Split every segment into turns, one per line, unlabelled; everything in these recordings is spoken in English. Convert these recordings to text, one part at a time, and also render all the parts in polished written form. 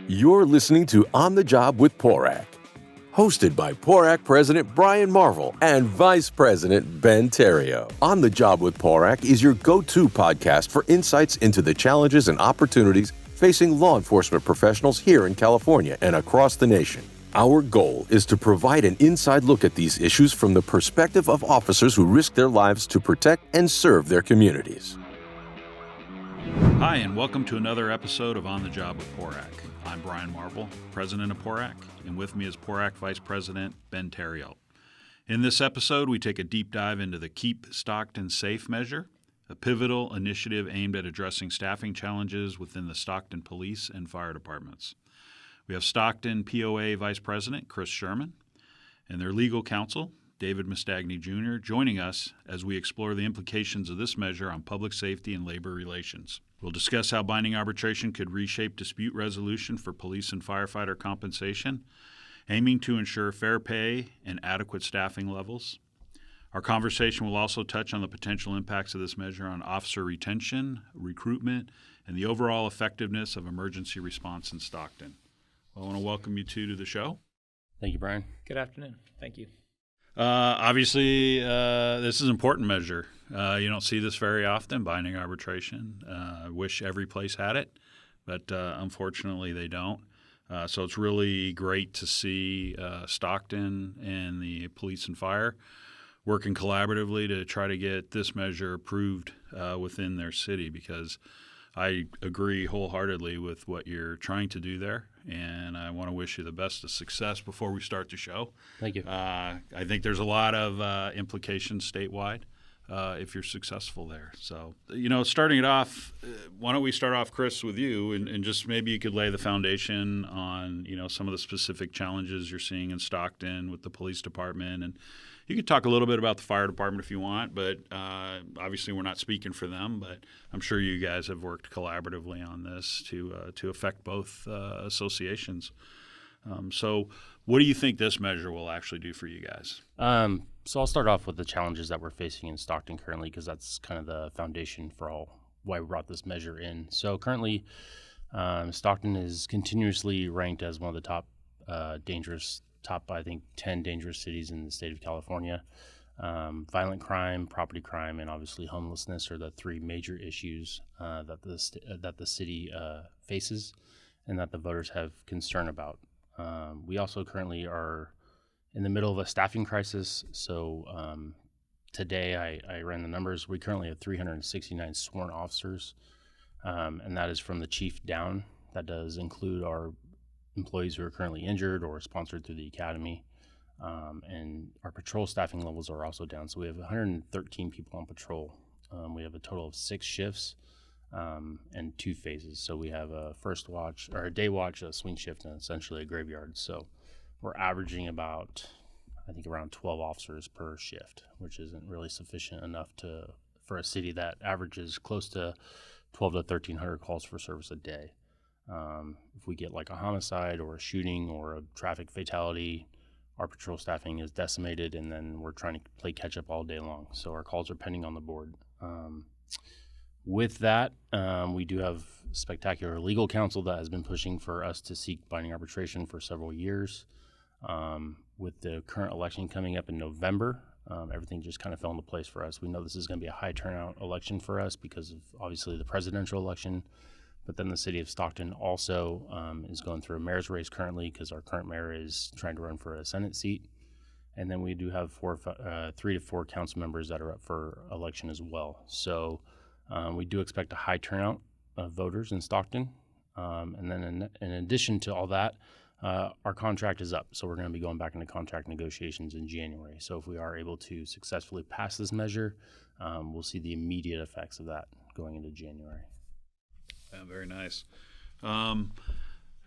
You're listening to On the Job with PORAC, hosted by PORAC President Brian Marvel and Vice President Ben Therriault. On the Job with PORAC is your go-to podcast for insights into the challenges and opportunities facing law enforcement professionals here in California and across the nation. Our goal is to provide an inside look at these issues from the perspective of officers who risk their lives to protect and serve their communities.
Hi, and welcome to another episode of On the Job with PORAC. I'm Brian Marvel, President of PORAC, and with me is PORAC Vice President Ben Therriault. In this episode, we take a deep dive into the Keep Stockton Safe measure, a pivotal initiative aimed at addressing staffing challenges within the Stockton Police and Fire Departments. We have Stockton POA Vice President Chris Sherman and their legal counsel, David Mastagni Jr., joining us as we explore the implications of this measure on public safety and labor relations. We'll discuss how binding arbitration could reshape dispute resolution for police and firefighter compensation, aiming to ensure fair pay and adequate staffing levels. Our conversation will also touch on the potential impacts of this measure on officer retention, recruitment, and the overall effectiveness of emergency response in Stockton. I want to welcome you two to the show.
Thank you, Brian.
Good afternoon. Thank you.
Obviously, this is an important measure. You don't see this very often, binding arbitration. I wish every place had it, but unfortunately they don't. So it's really great to see Stockton and the police and fire working collaboratively to try to get this measure approved within their city, because I agree wholeheartedly with what you're trying to do there, and I want to wish you the best of success before we start the show.
Thank you.
I think there's a lot of implications statewide if you're successful there. So, starting it off, why don't we start off, Chris, with you, and just maybe you could lay the foundation on, some of the specific challenges you're seeing in Stockton with the police department, and you could talk a little bit about the fire department if you want, but obviously we're not speaking for them, but I'm sure you guys have worked collaboratively on this to affect both associations. So what do you think this measure will actually do for you guys?
So I'll start off with the challenges that we're facing in Stockton currently, because that's kind of the foundation for why we brought this measure in. So currently, Stockton is continuously ranked as one of the top, I think, 10 dangerous cities in the state of California. Violent crime, property crime, and obviously homelessness are the three major issues that the city faces and that the voters have concern about. We also currently are in the middle of a staffing crisis. So today I ran the numbers. We currently have 369 sworn officers, and that is from the chief down. That does include our employees who are currently injured or sponsored through the academy. And our patrol staffing levels are also down. So we have 113 people on patrol. We have a total of 6 shifts and 2 phases. So we have a first watch, or a day watch, a swing shift, and essentially a graveyard. So we're averaging about, I think, around 12 officers per shift, which isn't really sufficient enough for a city that averages close to 12 to 1,300 calls for service a day. If we get like a homicide or a shooting or a traffic fatality, our patrol staffing is decimated, and then we're trying to play catch up all day long. So our calls are pending on the board. With that, we do have spectacular legal counsel that has been pushing for us to seek binding arbitration for several years. With the current election coming up in November, everything just kind of fell into place for us. We know this is going to be a high turnout election for us because of obviously the presidential election. But then the city of Stockton also is going through a mayor's race currently, because our current mayor is trying to run for a Senate seat. And then we do have 3 to 4 council members that are up for election as well. So we do expect a high turnout of voters in Stockton. And then in addition to all that, our contract is up. So we're going to be going back into contract negotiations in January. So if we are able to successfully pass this measure, we'll see the immediate effects of that going into January.
Yeah, very nice.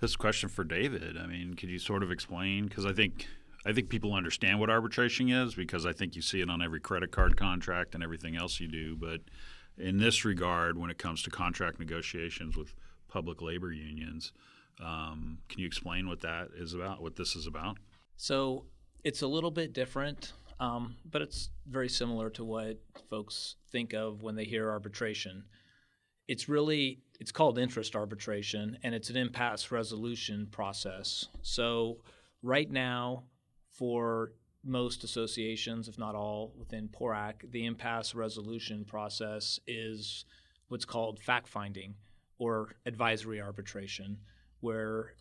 This question for David. I mean, could you sort of explain? Because I think people understand what arbitration is, because I think you see it on every credit card contract and everything else you do. But in this regard, when it comes to contract negotiations with public labor unions, can you explain what that is about, what this is about?
So it's a little bit different, but it's very similar to what folks think of when they hear arbitration. it's called interest arbitration, and it's an impasse resolution process. So right now, for most associations, if not all, within PORAC, the impasse resolution process is what's called fact-finding or advisory arbitration, where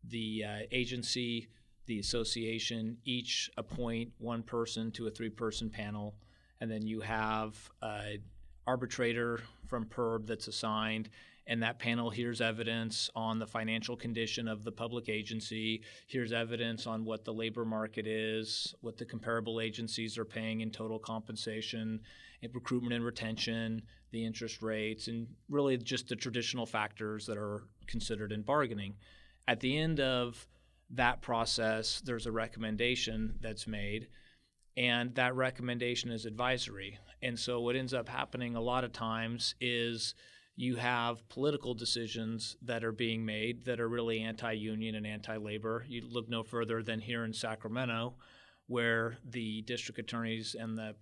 the agency, the association, each appoint one person to a 3-person panel, and then you have an arbitrator from PERB that's assigned, and that panel hears evidence on the financial condition of the public agency, hears evidence on what the labor market is, what the comparable agencies are paying in total compensation, recruitment and retention, the interest rates, and really just the traditional factors that are considered in bargaining. At the end of that process, there's a recommendation that's made, and that recommendation is advisory. And so what ends up happening a lot of times is you have political decisions that are being made that are really anti-union and anti-labor. You look no further than here in Sacramento, where the district attorneys and the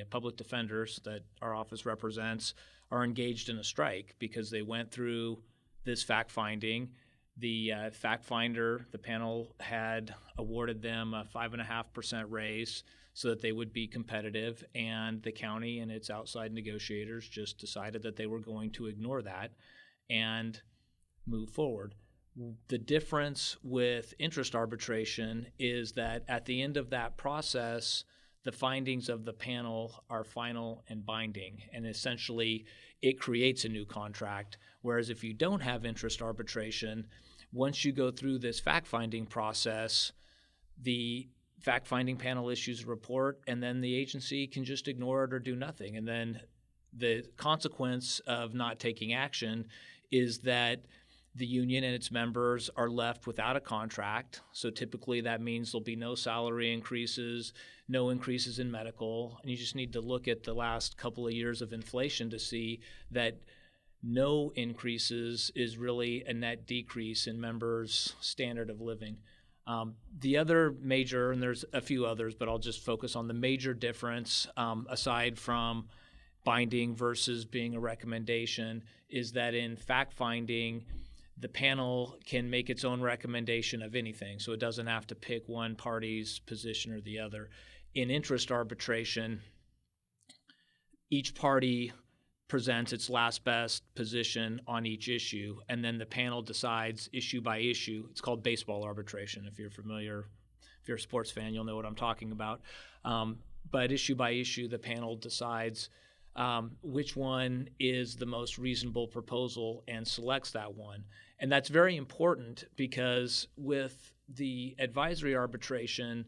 public defenders that our office represents are engaged in a strike because they went through this fact-finding. The fact finder, the panel had awarded them a 5.5% raise so that they would be competitive, and the county and its outside negotiators just decided that they were going to ignore that and move forward. The difference with interest arbitration is that at the end of that process, the findings of the panel are final and binding, and essentially it creates a new contract. Whereas if you don't have interest arbitration, once you go through this fact-finding process, the fact-finding panel issues a report, and then the agency can just ignore it or do nothing. And then the consequence of not taking action is that the union and its members are left without a contract. So typically that means there'll be no salary increases, no increases in medical. And you just need to look at the last couple of years of inflation to see that no increases is really a net decrease in members' standard of living. The other major, and there's a few others, but I'll just focus on the major difference, aside from binding versus being a recommendation, is that in fact-finding, the panel can make its own recommendation of anything, so it doesn't have to pick one party's position or the other. In interest arbitration, each party presents its last best position on each issue, and then the panel decides issue by issue. It's called baseball arbitration. If you're familiar, if you're a sports fan, you'll know what I'm talking about. But issue by issue, the panel decides which one is the most reasonable proposal and selects that one. And that's very important because with the advisory arbitration,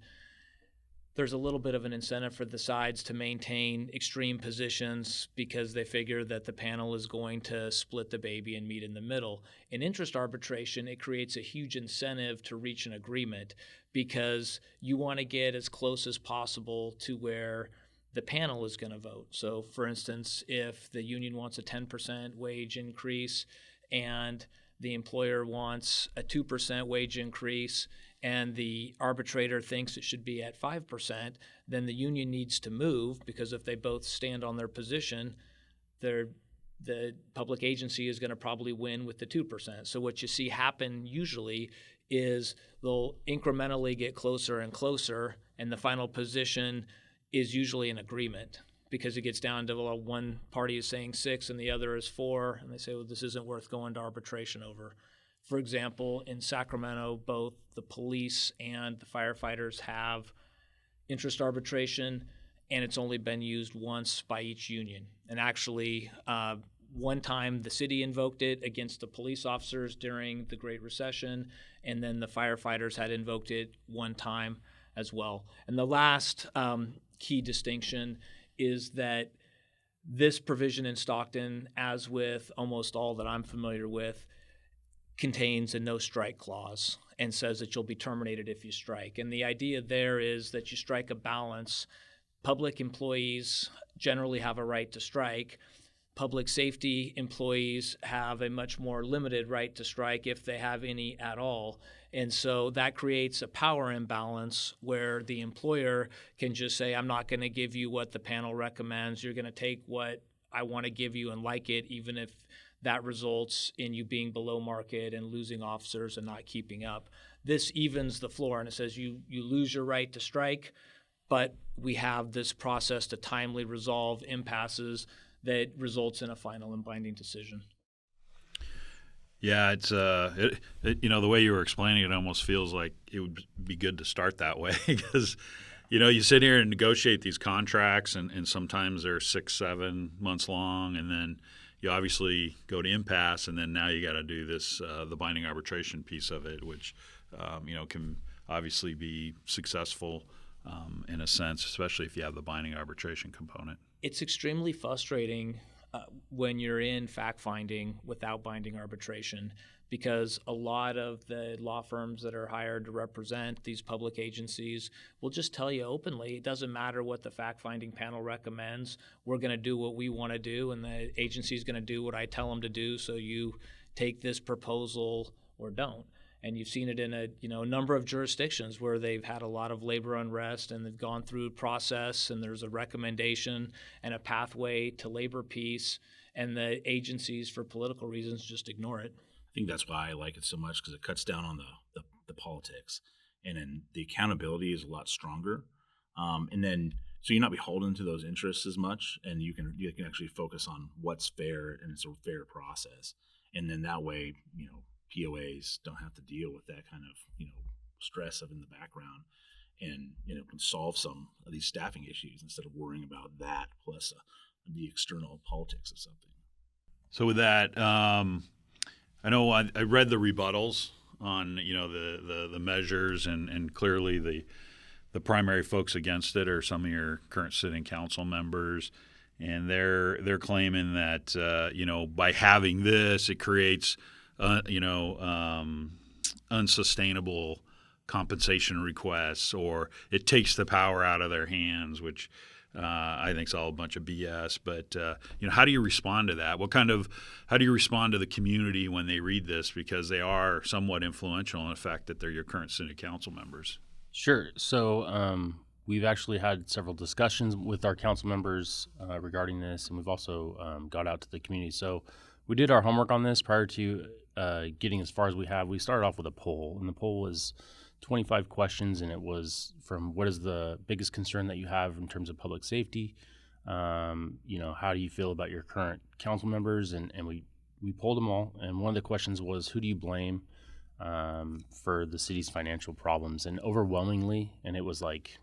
there's a little bit of an incentive for the sides to maintain extreme positions because they figure that the panel is going to split the baby and meet in the middle. In interest arbitration, it creates a huge incentive to reach an agreement because you want to get as close as possible to where the panel is going to vote. So, for instance, if the union wants a 10% wage increase and the employer wants a 2% wage increase, and the arbitrator thinks it should be at 5%, then the union needs to move because if they both stand on their position, the public agency is going to probably win with the 2%. So what you see happen usually is they'll incrementally get closer and closer, and the final position is usually an agreement because it gets down to, well, one party is saying 6 and the other is 4, and they say, well, this isn't worth going to arbitration over. For example, in Sacramento, both the police and the firefighters have interest arbitration, and it's only been used once by each union. And actually, one time the city invoked it against the police officers during the Great Recession, and then the firefighters had invoked it one time as well. And the last key distinction is that this provision in Stockton, as with almost all that I'm familiar with, contains a no strike clause and says that you'll be terminated if you strike. And the idea there is that you strike a balance. Public employees generally have a right to strike. Public safety employees have a much more limited right to strike if they have any at all. And so that creates a power imbalance where the employer can just say, I'm not going to give you what the panel recommends. You're going to take what I want to give you and like it, even if that results in you being below market and losing officers and not keeping up. This evens the floor, and it says you lose your right to strike, but we have this process to timely resolve impasses that results in a final and binding decision.
Yeah, it's the way you were explaining it almost feels like it would be good to start that way because, you sit here and negotiate these contracts and sometimes they're 6-7 months long, and then you obviously go to impasse, and then now you got to do this the binding arbitration piece of it, which can obviously be successful in a sense, especially if you have the binding arbitration component.
It's extremely frustrating when you're in fact-finding without binding arbitration, because a lot of the law firms that are hired to represent these public agencies will just tell you openly, it doesn't matter what the fact-finding panel recommends, we're going to do what we want to do, and the agency's going to do what I tell them to do, so you take this proposal or don't. And you've seen it in a number of jurisdictions where they've had a lot of labor unrest and they've gone through a process and there's a recommendation and a pathway to labor peace, and the agencies, for political reasons, just ignore it.
I think that's why I like it so much, because it cuts down on the politics, and then the accountability is a lot stronger. And then so you're not beholden to those interests as much, and you can actually focus on what's fair, and it's a fair process. And then that way, POAs don't have to deal with that kind of stress in the background, and can solve some of these staffing issues instead of worrying about that plus the external politics of something.
So with that, I know I read the rebuttals on the measures, and clearly the primary folks against it are some of your current sitting council members, and they're claiming that by having this, it creates unsustainable compensation requests, or it takes the power out of their hands, which I think is all a bunch of BS. But how do you respond to that? How do you respond to the community when they read this, because they are somewhat influential in the fact that they're your current city council members?
Sure. So we've actually had several discussions with our council members regarding this, and we've also got out to the community. So we did our homework on this prior to getting as far as we have. We started off with a poll, and the poll was 25 questions, and it was from what is the biggest concern that you have in terms of public safety? How do you feel about your current council members? And we polled them all, and one of the questions was, who do you blame for the city's financial problems? And overwhelmingly, and it was like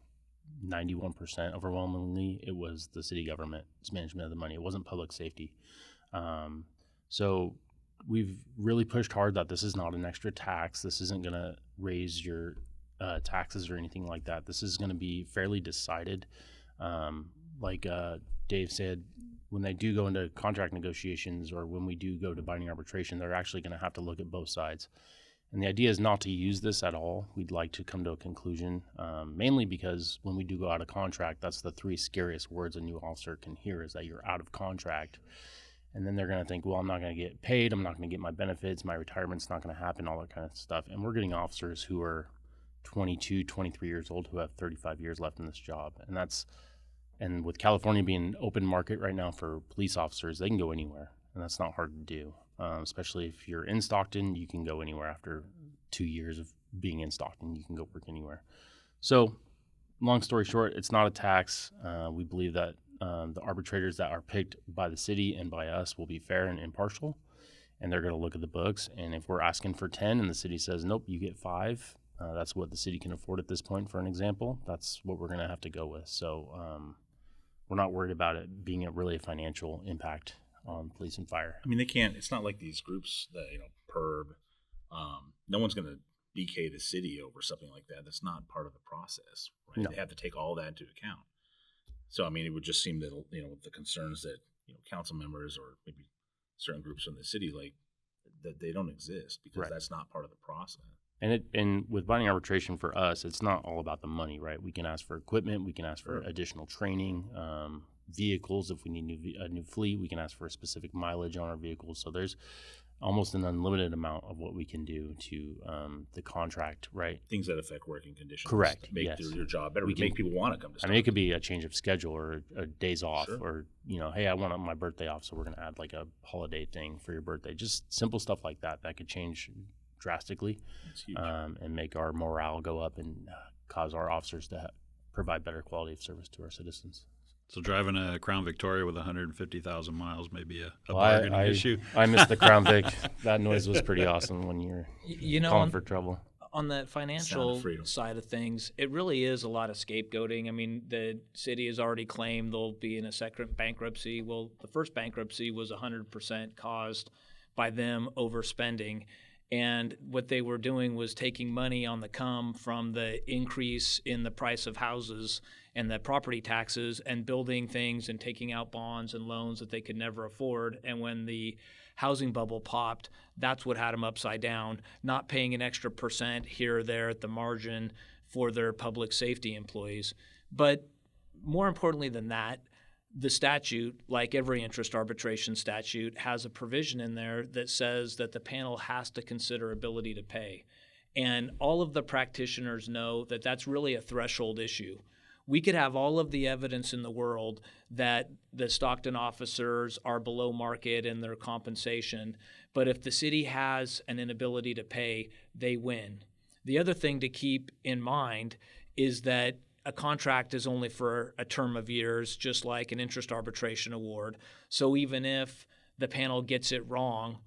91% overwhelmingly, it was the city government's management of the money. It wasn't public safety. So we've really pushed hard that this is not an extra tax. This isn't going to raise your taxes or anything like that. This is going to be fairly decided. Like Dave said, when they do go into contract negotiations, or when we do go to binding arbitration, they're actually going to have to look at both sides. And the idea is not to use this at all. We'd like to come to a conclusion, mainly because when we do go out of contract, that's the 3 scariest words a new officer can hear, is that you're out of contract. And then they're going to think, well, I'm not going to get paid, I'm not going to get my benefits, my retirement's not going to happen, all that kind of stuff. And we're getting officers who are 22, 23 years old who have 35 years left in this job. And with California being an open market right now for police officers, they can go anywhere, and that's not hard to do. Especially if you're in Stockton, you can go anywhere after 2 years of being in Stockton. You can go work anywhere. So long story short, it's not a tax. We believe that the arbitrators that are picked by the city and by us will be fair and impartial, and they're going to look at the books. And if we're asking for 10 and the city says, nope, you get 5, that's what the city can afford at this point, for an example, that's what we're going to have to go with. So we're not worried about it being a financial impact on police and fire.
I mean, they can't. It's not like these groups that PERB. No one's going to BK the city over something like that. That's not part of the process, right? No. They have to take all that into account. So, I mean, it would just seem that the concerns that council members or maybe certain groups in the city that they don't exist, because right. That's not part of the process.
And with binding arbitration for us, it's not all about the money, right? We can ask for equipment, we can ask for additional training. vehicles. If we need a new fleet, we can ask for a specific mileage on our vehicles. So there's almost an unlimited amount of what we can do to the contract, right?
Things that affect working conditions.
Correct.
Make
Yes.
your job better. Make people want to come to
I
Stockton.
mean, it could be a change of schedule or a days off,
Sure.
or, hey, I want my birthday off, so we're going to add like a holiday thing for your birthday. Just simple stuff like that could change drastically.
It's huge.
And make our morale go up and cause our officers to provide better quality of service to our citizens.
So driving a Crown Victoria with 150,000 miles may be a
Well,
bargaining issue.
I missed the Crown Vic. That noise was pretty awesome when you were calling for trouble.
On the financial side of things, it really is a lot of scapegoating. I mean, the city has already claimed they'll be in a second bankruptcy. Well, the first bankruptcy was 100% caused by them overspending. And what they were doing was taking money on the come from the increase in the price of houses and the property taxes and building things and taking out bonds and loans that they could never afford. And when the housing bubble popped, that's what had them upside down, not paying an extra percent here or there at the margin for their public safety employees. But more importantly than that, the statute, like every interest arbitration statute, has a provision in there that says that the panel has to consider ability to pay. And all of the practitioners know that that's really a threshold issue. We could have all of the evidence in the world that the Stockton officers are below market in their compensation, but if the city has an inability to pay, they win. The other thing to keep in mind is that a contract is only for a term of years, just like an interest arbitration award. So even if the panel gets it wrong,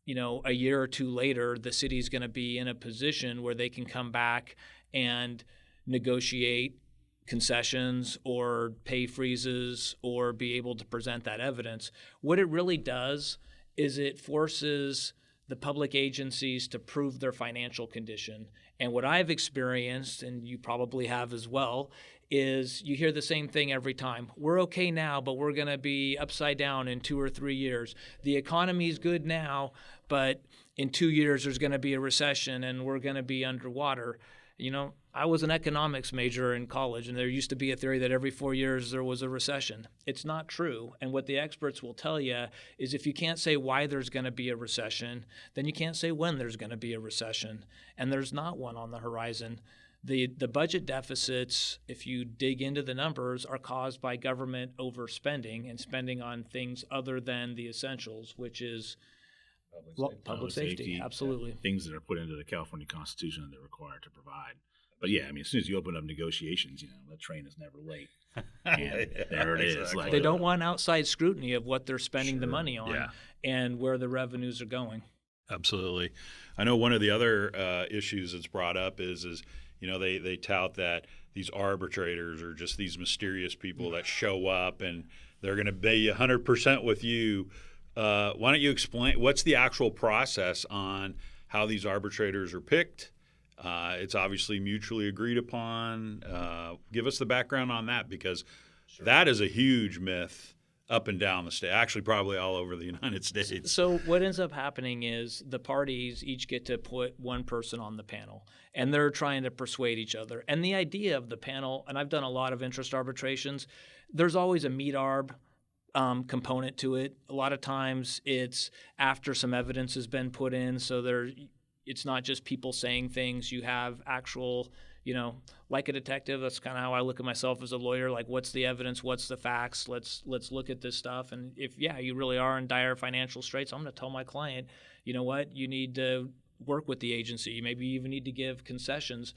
a year or two later, the city's going to be in a position where they can come back and negotiate concessions or pay freezes or be able to present that evidence. What it really does is it forces the public agencies to prove their financial condition. And what I've experienced, and you probably have as well, is you hear the same thing every time. We're okay now, but we're going to be upside down in 2 or 3 years. The economy's good now, but in 2 years there's going to be a recession and we're going to be underwater. I was an economics major in college, and there used to be a theory that every 4 years there was a recession. It's not true. And what the experts will tell you is if you can't say why there's going to be a recession, then you can't say when there's going to be a recession. And there's not one on the horizon. The budget deficits, if you dig into the numbers, are caused by government overspending and spending on things other than the essentials, which is public safety. Absolutely.
Things that are put into the California Constitution that they're required to provide. But yeah, I mean, as soon as you open up negotiations, that train is never late. And there it is.
Exactly.
They don't want outside scrutiny of what they're spending the money on and where the revenues are going.
Absolutely. I know one of the other issues that's brought up is they tout that these arbitrators are just these mysterious people that show up and they're going to pay 100% with you. Why don't you explain what's the actual process on how these arbitrators are picked? It's obviously mutually agreed upon. Give us the background on that, because that is a huge myth up and down the state, actually probably all over the United States.
So what ends up happening is the parties each get to put one person on the panel, and they're trying to persuade each other. And the idea of the panel, and I've done a lot of interest arbitrations, there's always a meet arb component to it. A lot of times it's after some evidence has been put in, so it's not just people saying things. You have actual, like a detective. That's kind of how I look at myself as a lawyer. Like, what's the evidence? What's the facts? Let's look at this stuff. And if, you really are in dire financial straits, I'm going to tell my client, you know what, you need to work with the agency. You maybe even need to give concessions.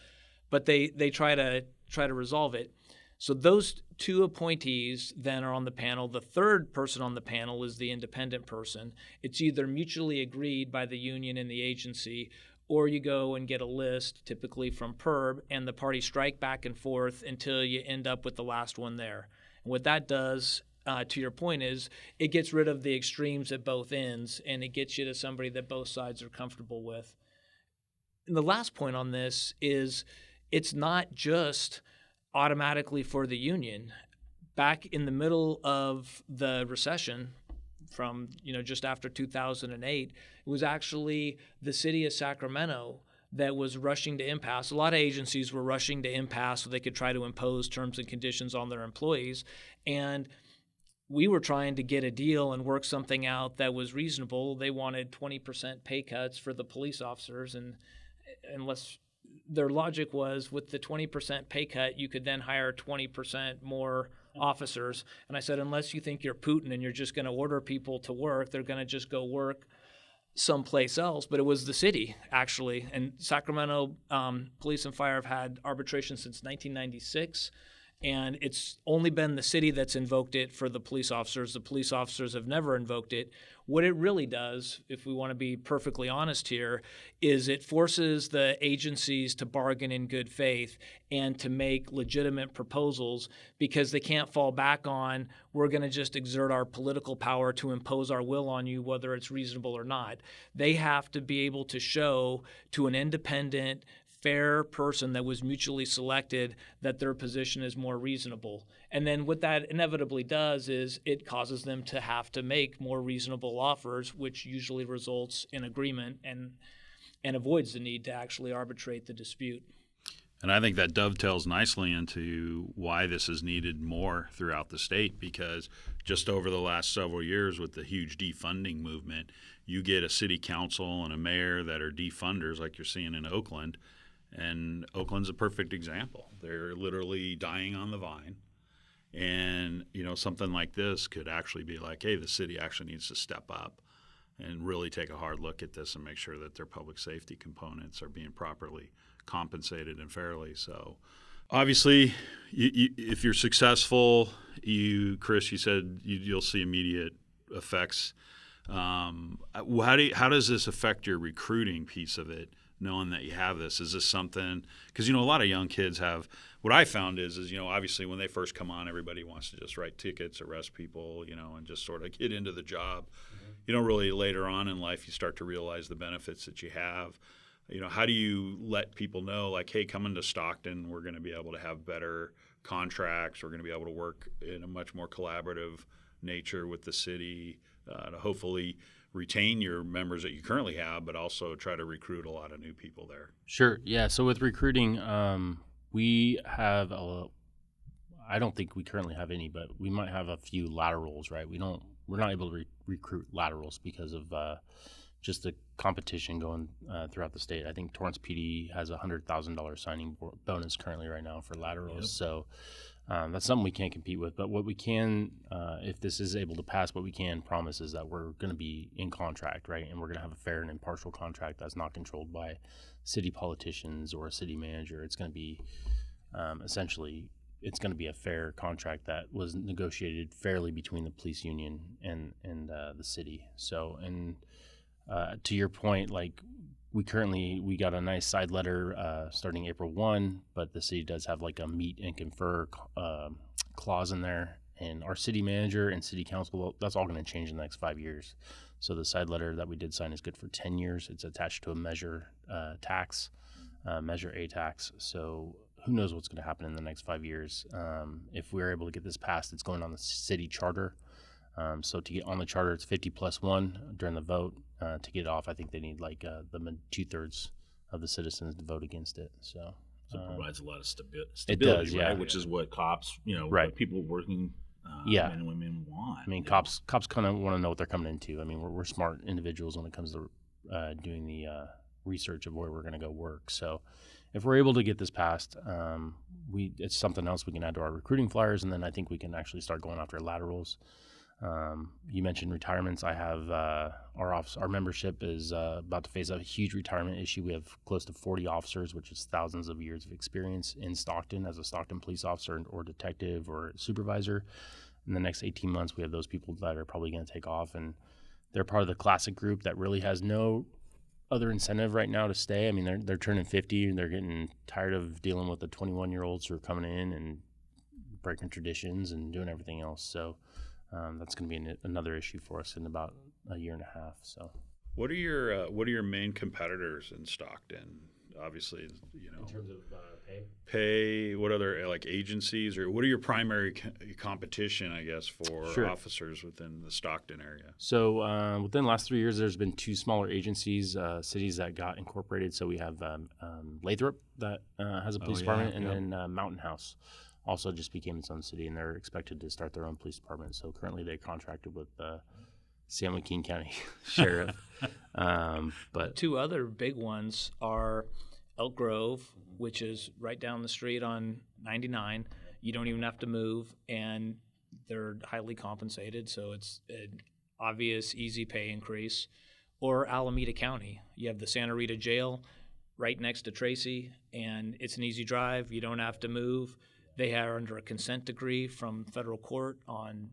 But they try to resolve it. So those two appointees then are on the panel. The third person on the panel is the independent person. It's either mutually agreed by the union and the agency, or you go and get a list, typically from PERB, and the parties strike back and forth until you end up with the last one there. And what that does, to your point, is it gets rid of the extremes at both ends, and it gets you to somebody that both sides are comfortable with. And the last point on this is it's not just automatically for the union. Back in the middle of the recession from, just after 2008, it was actually the city of Sacramento that was rushing to impasse. A lot of agencies were rushing to impasse so they could try to impose terms and conditions on their employees. And we were trying to get a deal and work something out that was reasonable. They wanted 20% pay cuts for the police officers, and unless their logic was with the 20% pay cut, you could then hire 20% more officers. And I said, unless you think you're Putin and you're just going to order people to work, they're going to just go work someplace else. But it was the city, actually. And Sacramento Police and Fire have had arbitration since 1996. And it's only been the city that's invoked it for the police officers. The police officers have never invoked it. What it really does, if we want to be perfectly honest here, is it forces the agencies to bargain in good faith and to make legitimate proposals, because they can't fall back on, we're going to just exert our political power to impose our will on you, whether it's reasonable or not. They have to be able to show to an independent, fair person that was mutually selected that their position is more reasonable. And then what that inevitably does is it causes them to have to make more reasonable offers, which usually results in agreement and avoids the need to actually arbitrate the dispute.
And I think that dovetails nicely into why this is needed more throughout the state, because just over the last several years with the huge defunding movement, you get a city council and a mayor that are defunders like you're seeing in Oakland. And Oakland's a perfect example. They're literally dying on the vine. And, something like this could actually be like, hey, the city actually needs to step up and really take a hard look at this and make sure that their public safety components are being properly compensated and fairly. So obviously, if you're successful, Chris, you said you'll see immediate effects. How does this affect your recruiting piece of it, knowing that you have this? Is this something – because, a lot of young kids have – what I found is obviously when they first come on, everybody wants to just write tickets, arrest people, and just sort of get into the job. Mm-hmm. You don't really – later on in life, you start to realize the benefits that you have. How do you let people know, like, hey, coming to Stockton, we're going to be able to have better contracts. We're going to be able to work in a much more collaborative nature with the city to hopefully – retain your members that you currently have, but also try to recruit a lot of new people there.
Sure. Yeah. So with recruiting, we have I don't think we currently have any, but we might have a few laterals, right? We're not able to recruit laterals because of just the competition going throughout the state. I think Torrance PD has a $100,000 signing bonus currently right now for laterals. Yep. So that's something we can't compete with. But what we can, if this is able to pass, what we can promise is that we're going to be in contract, right? And we're going to have a fair and impartial contract that's not controlled by city politicians or a city manager. It's going to be essentially, it's going to be a fair contract that was negotiated fairly between the police union and the city. So, and to your point, like, we got a nice side letter starting April 1, but the city does have like a meet and confer clause in there. And our city manager and city council, that's all going to change in the next 5 years. So the side letter that we did sign is good for 10 years. It's attached to a measure tax, measure A tax. So who knows what's going to happen in the next 5 years. If we're able to get this passed, it's going on the city charter. So to get on the charter, it's 50+1 during the vote. To get off, I think they need like the 2/3 of the citizens to vote against it. So
it provides a lot of stability,
it does,
right?
yeah.
Which is what cops,
right.
what people working men and women want.
I mean, cops kind of want to know what they're coming into. I mean, we're smart individuals when it comes to doing the research of where we're going to go work. So if we're able to get this passed, it's something else we can add to our recruiting flyers, and then I think we can actually start going after laterals. You mentioned retirements. I have our membership is about to face a huge retirement issue. We have close to 40 officers, which is thousands of years of experience in Stockton as a Stockton police officer or detective or supervisor. In the next 18 months, we have those people that are probably going to take off, and they're part of the classic group that really has no other incentive right now to stay. I mean, they're turning 50 and they're getting tired of dealing with the 21-year-olds who are coming in and breaking traditions and doing everything else. So that's going to be another issue for us in about a year and a half. So,
what are your main competitors in Stockton? Obviously,
in terms of
pay. What other like agencies, or what are your primary competition, I guess, for officers within the Stockton area? So
within the last 3 years, there's been two smaller agencies, cities that got incorporated. So we have Lathrop that has a police department, and then Mountain House. also just became its own city, and they're expected to start their own police department. So currently they contracted with the San Joaquin County Sheriff. But
2 other big ones are Elk Grove, which is right down the street on 99. You don't even have to move, and they're highly compensated, so it's an obvious, easy pay increase. Or Alameda County. You have the Santa Rita Jail right next to Tracy, and it's an easy drive. You don't have to move. They are under a consent decree from federal court on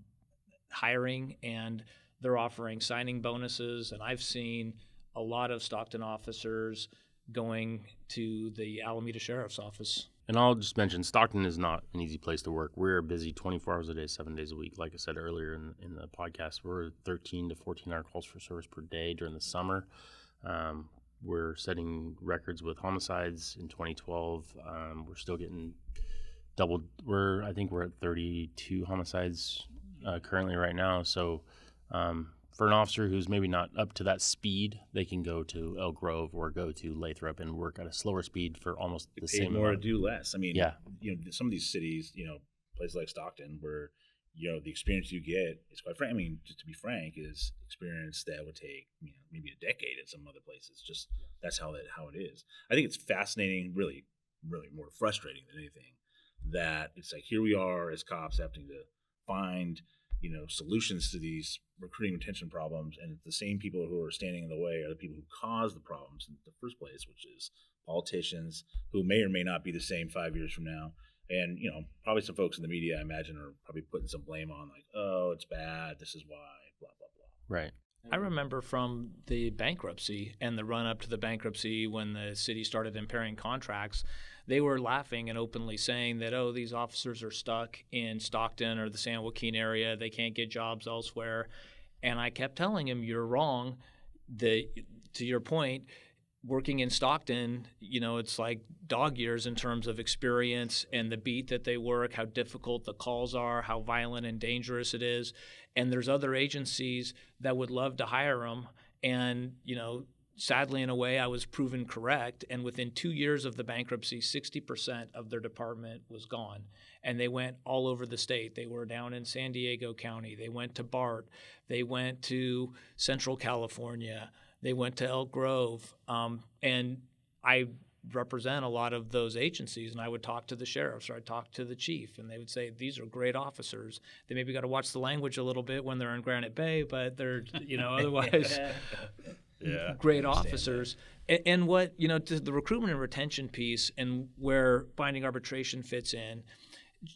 hiring, and they're offering signing bonuses. And I've seen a lot of Stockton officers going to the Alameda Sheriff's Office.
And I'll just mention, Stockton is not an easy place to work. We're busy 24 hours a day, 7 days a week. Like I said earlier in the podcast, we're 13 to 14-hour calls for service per day during the summer. We're setting records with homicides in 2012. We're still getting doubled. I think we're at 32 homicides currently right now. So for an officer who's maybe not up to that speed, they can go to Elk Grove or go to Lathrop and work at a slower speed for almost the same
more
amount.
to do less. I mean,
Yeah.
Some of these cities, places like Stockton, where the experience you get is quite frank. I mean, just to be frank, is experience that would take maybe a decade in some other places. Just that's how it is. I think it's fascinating, really, really more frustrating than anything, that it's like here we are as cops having to find solutions to these recruiting retention problems, and the same people who are standing in the way are the people who cause the problems in the first place, which is politicians who may or may not be the same 5 years from now. And probably some folks in the media, I imagine, are probably putting some blame on, like, oh, it's bad, this is why, blah blah blah.
Right.
I remember from the bankruptcy and the run-up to the bankruptcy, when the city started impairing contracts, they were laughing and openly saying that, oh, these officers are stuck in Stockton or the San Joaquin area. They can't get jobs elsewhere. And I kept telling him, you're wrong. To your point, working in Stockton, it's like dog years in terms of experience and the beat that they work, how difficult the calls are, how violent and dangerous it is. And there's other agencies that would love to hire them. And, sadly, in a way, I was proven correct. And within 2 years of the bankruptcy, 60% of their department was gone. And they went all over the state. They were down in San Diego County. They went to BART. They went to Central California. They went to Elk Grove. And I represent a lot of those agencies, and I would talk to the sheriffs, or I'd talk to the chief, and they would say, these are great officers. They maybe got to watch the language a little bit when they're in Granite Bay, but they're, otherwise great officers. And what, to the recruitment and retention piece and where binding arbitration fits in,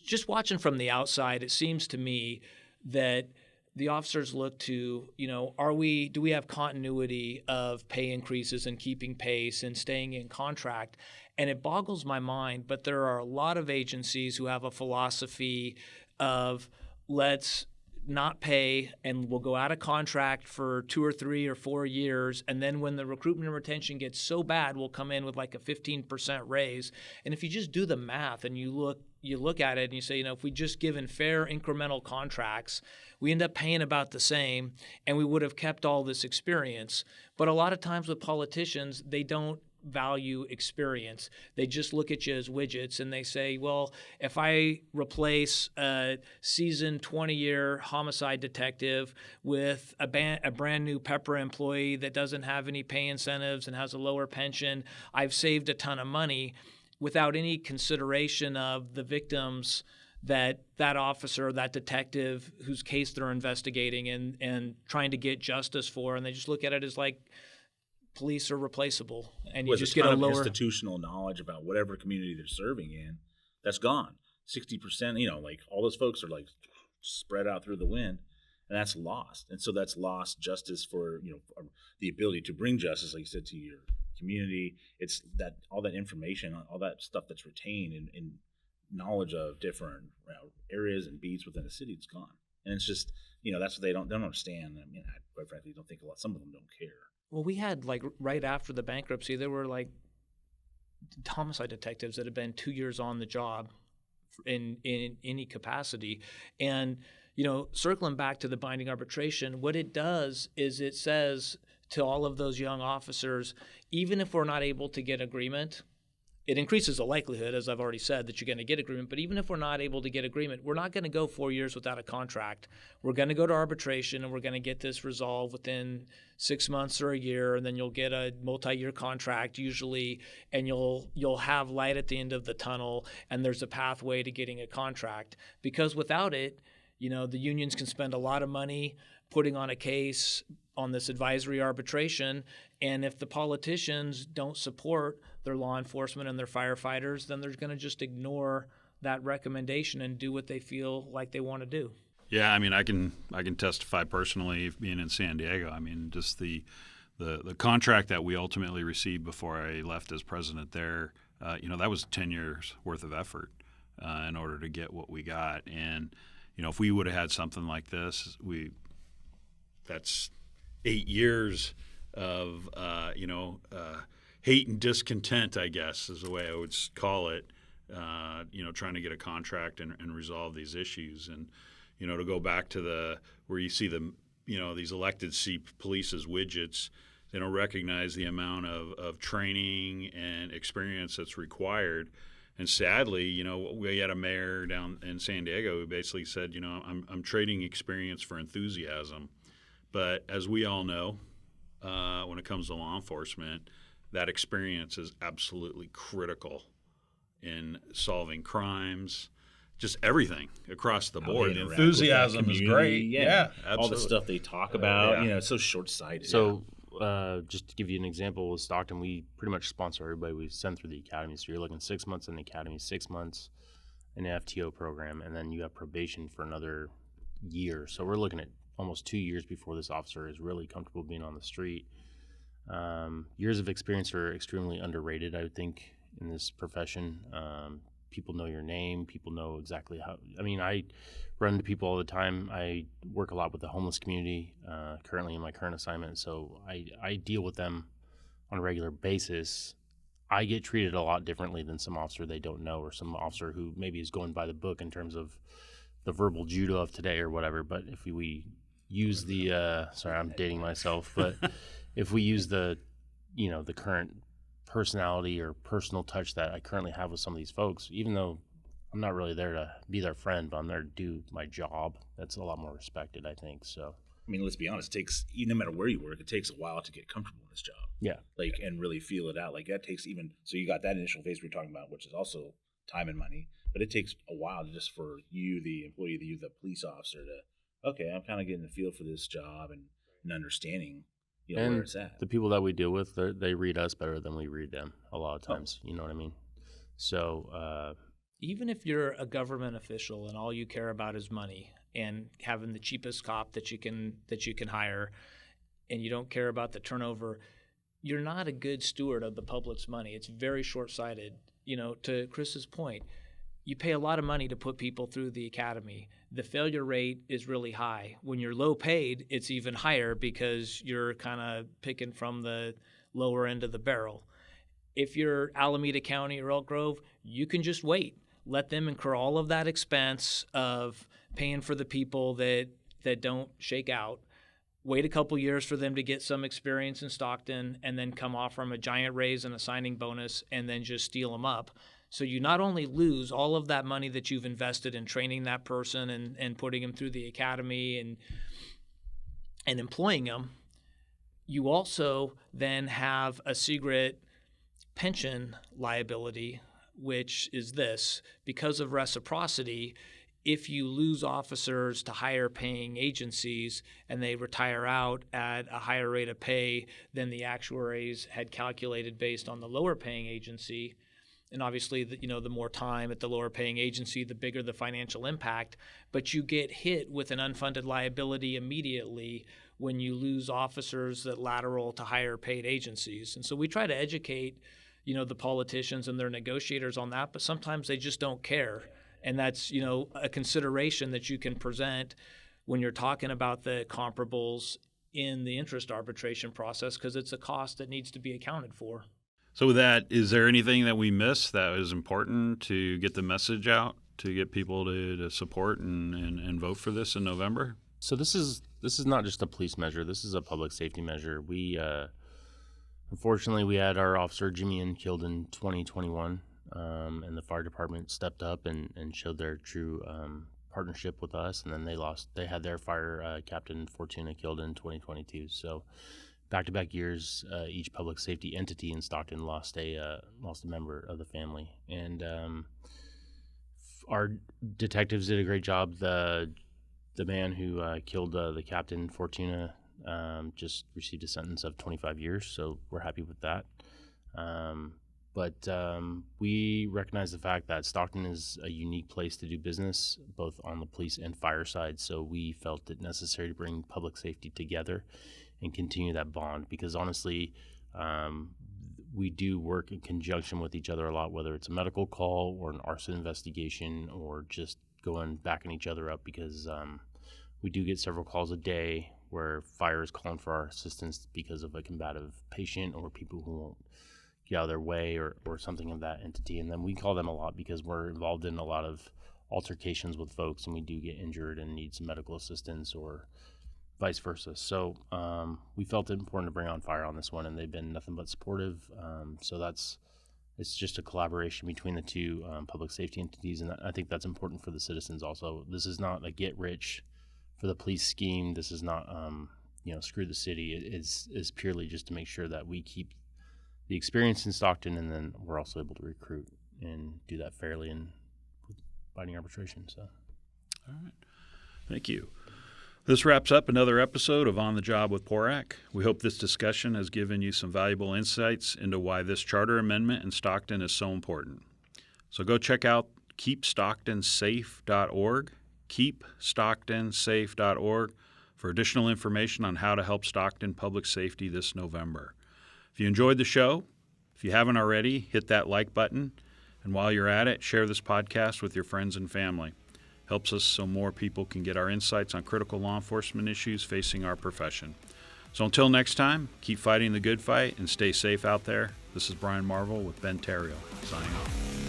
just watching from the outside, it seems to me that the officers look to, do we have continuity of pay increases and keeping pace and staying in contract? And it boggles my mind, but there are a lot of agencies who have a philosophy of let's not pay and we'll go out of contract for 2 or 3 or 4 years. And then when the recruitment and retention gets so bad, we'll come in with like a 15% raise. And if you just do the math and you look at it and you say, if we just given fair incremental contracts, we end up paying about the same and we would have kept all this experience. But a lot of times with politicians, they don't value experience. They just look at you as widgets and they say, well, if I replace a seasoned 20-year homicide detective with a brand new Pepper employee that doesn't have any pay incentives and has a lower pension, I've saved a ton of money, without any consideration of the victims that officer, that detective whose case they're investigating and trying to get justice for. And they just look at it as like police are replaceable. And you just get a lower
institutional knowledge about whatever community they're serving in. That's gone. 60%, like all those folks are like spread out through the wind, and that's lost. And so that's lost justice for, the ability to bring justice, like you said, to your community. It's that all that information, all that stuff that's retained in knowledge of different areas and beats within the city, it's gone. And it's just, that's what they don't understand. I mean, I quite frankly don't think some of them don't care.
Well, we had like right after the bankruptcy, there were like homicide detectives that had been 2 years on the job in any capacity. And, circling back to the binding arbitration, what it does is it says to all of those young officers, even if we're not able to get agreement, it increases the likelihood, as I've already said, that you're going to get agreement. But even if we're not able to get agreement, we're not going to go 4 years without a contract. We're going to go to arbitration, and we're going to get this resolved within 6 months or a year, and then you'll get a multi-year contract usually, and you'll have light at the end of the tunnel, and there's a pathway to getting a contract. Because without it, the unions can spend a lot of money putting on a case on this advisory arbitration, and if the politicians don't support their law enforcement and their firefighters, then they're going to just ignore that recommendation and do what they feel like they want to do.
Yeah, I mean, I can testify personally, being in San Diego. I mean, just the contract that we ultimately received before I left as president there, that was 10 years worth of effort in order to get what we got. And if we would have had something like this, that's 8 years of hate and discontent, I guess, is the way I would call it. Trying to get a contract and resolve these issues, and to go back to where you see these elected see police as widgets. They don't recognize the amount of training and experience that's required. And sadly, we had a mayor down in San Diego who basically said, I'm trading experience for enthusiasm. But as we all know, when it comes to law enforcement, that experience is absolutely critical in solving crimes, just everying across the board.
Enthusiasm is great.
Yeah, absolutely.
All the stuff they talk about, it's so short-sighted.
So just to give you an example, with Stockton, we pretty much sponsor everybody we send through the academy. So you're looking 6 months in the academy, 6 months in the FTO program, and then you have probation for another year. So we're looking at almost 2 years before this officer is really comfortable being on the street. Years of experience are extremely underrated, I would think, in this profession. People know your name. People know exactly how. I mean, I run into people all the time. I work a lot with the homeless community currently in my current assignment, so I deal with them on a regular basis. I get treated a lot differently than some officer they don't know, or some officer who maybe is going by the book in terms of the verbal judo of today or whatever. But if we use the sorry, I'm dating myself, but if we use the current personality or personal touch that I currently have with some of these folks, even though I'm not really there to be their friend, but I'm there to do my job, that's a lot more respected, I think. So
I mean, let's be honest, it takes, no matter where you work, it takes a while to get comfortable in this job.
Yeah.
And really feel it out. That takes so you got that initial phase we're talking about, which is also time and money, but it takes a while just for you, the employee, the police officer, to, okay, I'm kind of getting the feel for this job and understanding
and
where it's at.
The people that we deal with, they read us better than we read them a lot of times. You know what I mean? So
even if you're a government official and all you care about is money and having the cheapest cop that you can hire, and you don't care about the turnover, you're not a good steward of the public's money. It's very short-sighted. To Chris's point, you pay a lot of money to put people through the academy. The failure rate is really high. When you're low paid, it's even higher because you're kind of picking from the lower end of the barrel. If you're Alameda County or Elk Grove, you can just wait. Let them incur all of that expense of paying for the people that don't shake out. Wait a couple years for them to get some experience in Stockton, and then come off from a giant raise and a signing bonus, and then just steal them up. So you not only lose all of that money that you've invested in training that person and putting them through the academy and employing them, you also then have a secret pension liability, which is this: because of reciprocity, if you lose officers to higher paying agencies and they retire out at a higher rate of pay than the actuaries had calculated based on the lower paying agency, and obviously, the more time at the lower paying agency, the bigger the financial impact, but you get hit with an unfunded liability immediately when you lose officers that lateral to higher paid agencies. And so we try to educate, the politicians and their negotiators on that, but sometimes they just don't care. And that's, a consideration that you can present when you're talking about the comparables in the interest arbitration process, because it's a cost that needs to be accounted for.
So with that, is there anything that we missed that was important to get the message out, to get people to support and vote for this in November?
So this is not just a police measure. This is a public safety measure. We Unfortunately, we had our officer Jimmy N killed in 2021, and the fire department stepped up and showed their true partnership with us, and then they had their fire captain Fortuna killed in 2022. So back-to-back years, each public safety entity in Stockton lost a member of the family, and our detectives did a great job. The man who killed the captain Fortuna just received a sentence of 25 years, so we're happy with that. But we recognize the fact that Stockton is a unique place to do business, both on the police and fire side, so we felt it necessary to bring public safety together and continue that bond, because honestly, we do work in conjunction with each other a lot, whether it's a medical call or an arson investigation or just backing each other up, because we do get several calls a day where fire is calling for our assistance because of a combative patient or people who won't get out of their way or something of that entity. And then we call them a lot because we're involved in a lot of altercations with folks, and we do get injured and need some medical assistance or vice versa. So we felt it important to bring on fire on this one, and they've been nothing but supportive. So it's just a collaboration between the two public safety entities, and I think that's important for the citizens also. This is not a get rich for the police scheme. This is not screw the city. It is purely just to make sure that we keep the experience in Stockton, and then we're also able to recruit and do that fairly and binding arbitration. So,
all right, thank you. This wraps up another episode of On the Job with PORAC. We hope this discussion has given you some valuable insights into why this charter amendment in Stockton is so important. So go check out keepstocktonsafe.org, keepstocktonsafe.org, for additional information on how to help Stockton public safety this November. If you enjoyed the show, if you haven't already, hit that like button. And while you're at it, share this podcast with your friends and family. Helps us so more people can get our insights on critical law enforcement issues facing our profession. So until next time, keep fighting the good fight and stay safe out there. This is Brian Marvel with Ben Therriault, signing off.